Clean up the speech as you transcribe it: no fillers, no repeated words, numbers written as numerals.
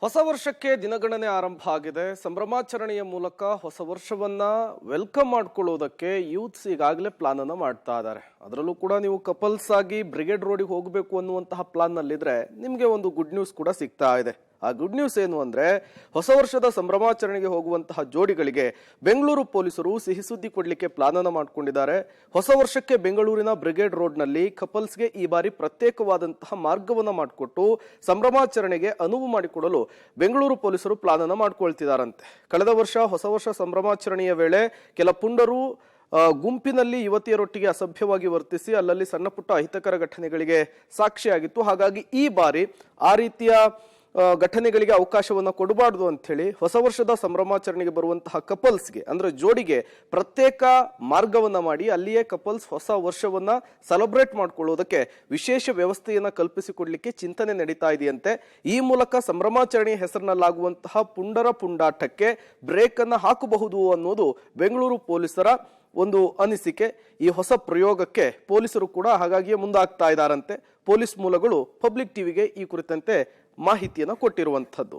ಹೊಸ ವರ್ಷಕ್ಕೆ ದಿನಗಣನೆ ಆರಂಭ ಆಗಿದೆ. ಸಂಭ್ರಮಾಚರಣೆಯ ಮೂಲಕ ಹೊಸ ವರ್ಷವನ್ನ ವೆಲ್ಕಮ್ ಮಾಡ್ಕೊಳ್ಳೋದಕ್ಕೆ ಯೂತ್ಸ್ ಈಗಾಗಲೇ ಪ್ಲಾನ್ ಅನ್ನು ಮಾಡ್ತಾ ಇದ್ದಾರೆ. ಅದರಲ್ಲೂ ಕೂಡ ನೀವು ಕಪಲ್ಸ್ ಆಗಿ ಬ್ರಿಗೇಡ್ ರೋಡಿಗೆ ಹೋಗಬೇಕು ಅನ್ನುವಂತಹ ಪ್ಲಾನ್ ನಲ್ಲಿದ್ರೆ ನಿಮಗೆ ಒಂದು ಗುಡ್ ನ್ಯೂಸ್ ಕೂಡ ಸಿಗ್ತಾ ಇದೆ. ಆ ಗುಡ್ ನ್ಯೂಸ್ ಏನು ಅಂದ್ರೆ, ಹೊಸ ವರ್ಷದ ಸಂಭ್ರಮಾಚರಣೆಗೆ ಹೋಗುವಂತಹ ಜೋಡಿಗಳಿಗೆ ಬೆಂಗಳೂರು ಪೊಲೀಸರು ಸಿಹಿ ಸುದ್ದಿ ಕೊಡ್ಲಿಕ್ಕೆ ಪ್ಲಾನ್ ಅನ್ನು ಮಾಡಿಕೊಂಡಿದ್ದಾರೆ. ಹೊಸ ವರ್ಷಕ್ಕೆ ಬೆಂಗಳೂರಿನ ಬ್ರಿಗೇಡ್ ರೋಡ್ನಲ್ಲಿ ಕಪಲ್ಸ್ಗೆ ಈ ಬಾರಿ ಪ್ರತ್ಯೇಕವಾದಂತಹ ಮಾರ್ಗವನ್ನು ಮಾಡಿಕೊಟ್ಟು ಸಂಭ್ರಮಾಚರಣೆಗೆ ಅನುವು ಮಾಡಿಕೊಡಲು ಬೆಂಗಳೂರು ಪೊಲೀಸರು ಪ್ಲಾನ್ ಅನ್ನು ಮಾಡ್ಕೊಳ್ತಿದ್ದಾರಂತೆ. ಕಳೆದ ವರ್ಷ ಹೊಸ ವರ್ಷ ಸಂಭ್ರಮಾಚರಣೆಯ ವೇಳೆ ಕೆಲ ಪುಂಡರು ಗುಂಪಿನಲ್ಲಿ ಯುವತಿಯರೊಟ್ಟಿಗೆ ಅಸಭ್ಯವಾಗಿ ವರ್ತಿಸಿ ಅಲ್ಲಲ್ಲಿ ಸಣ್ಣ ಪುಟ್ಟ ಅಹಿತಕರ ಘಟನೆಗಳಿಗೆ ಸಾಕ್ಷಿಯಾಗಿತ್ತು. ಹಾಗಾಗಿ ಈ ಬಾರಿ ಆ ರೀತಿಯ ಘಟನೆಗಳಿಗೆ ಅವಕಾಶವನ್ನು ಕೊಡಬಾರ್ದು ಅಂತ ಹೇಳಿ ಹೊಸ ವರ್ಷದ ಸಂಭ್ರಮಾಚರಣೆಗೆ ಬರುವಂತಹ ಕಪಲ್ಸ್ಗೆ ಅಂದ್ರೆ ಜೋಡಿಗೆ ಪ್ರತ್ಯೇಕ ಮಾರ್ಗವನ್ನ ಮಾಡಿ ಅಲ್ಲಿಯೇ ಕಪಲ್ಸ್ ಹೊಸ ವರ್ಷವನ್ನ ಸೆಲೆಬ್ರೇಟ್ ಮಾಡ್ಕೊಳ್ಳೋದಕ್ಕೆ ವಿಶೇಷ ವ್ಯವಸ್ಥೆಯನ್ನ ಕಲ್ಪಿಸಿಕೊಡ್ಲಿಕ್ಕೆ ಚಿಂತನೆ ನಡೀತಾ ಇದೆಯಂತೆ. ಈ ಮೂಲಕ ಸಂಭ್ರಮಾಚರಣೆಯ ಹೆಸರಿನಲ್ಲಾಗುವಂತಹ ಪುಂಡರ ಪುಂಡಾಟಕ್ಕೆ ಬ್ರೇಕ್ ಅನ್ನ ಹಾಕಬಹುದು ಅನ್ನೋದು ಬೆಂಗಳೂರು ಪೊಲೀಸರ ಒಂದು ಅನಿಸಿಕೆ. ಈ ಹೊಸ ಪ್ರಯೋಗಕ್ಕೆ ಪೊಲೀಸರು ಕೂಡ ಹಾಗಾಗಿಯೇ ಮುಂದಾಗ್ತಾ ಇದ್ದಾರಂತೆ. ಪೊಲೀಸ್ ಮೂಲಗಳು ಪಬ್ಲಿಕ್ ಟಿವಿಗೆ ಈ ಕುರಿತಂತೆ ಮಾಹಿತಿಯನ್ನು ಕೊಟ್ಟಿರುವಂಥದ್ದು.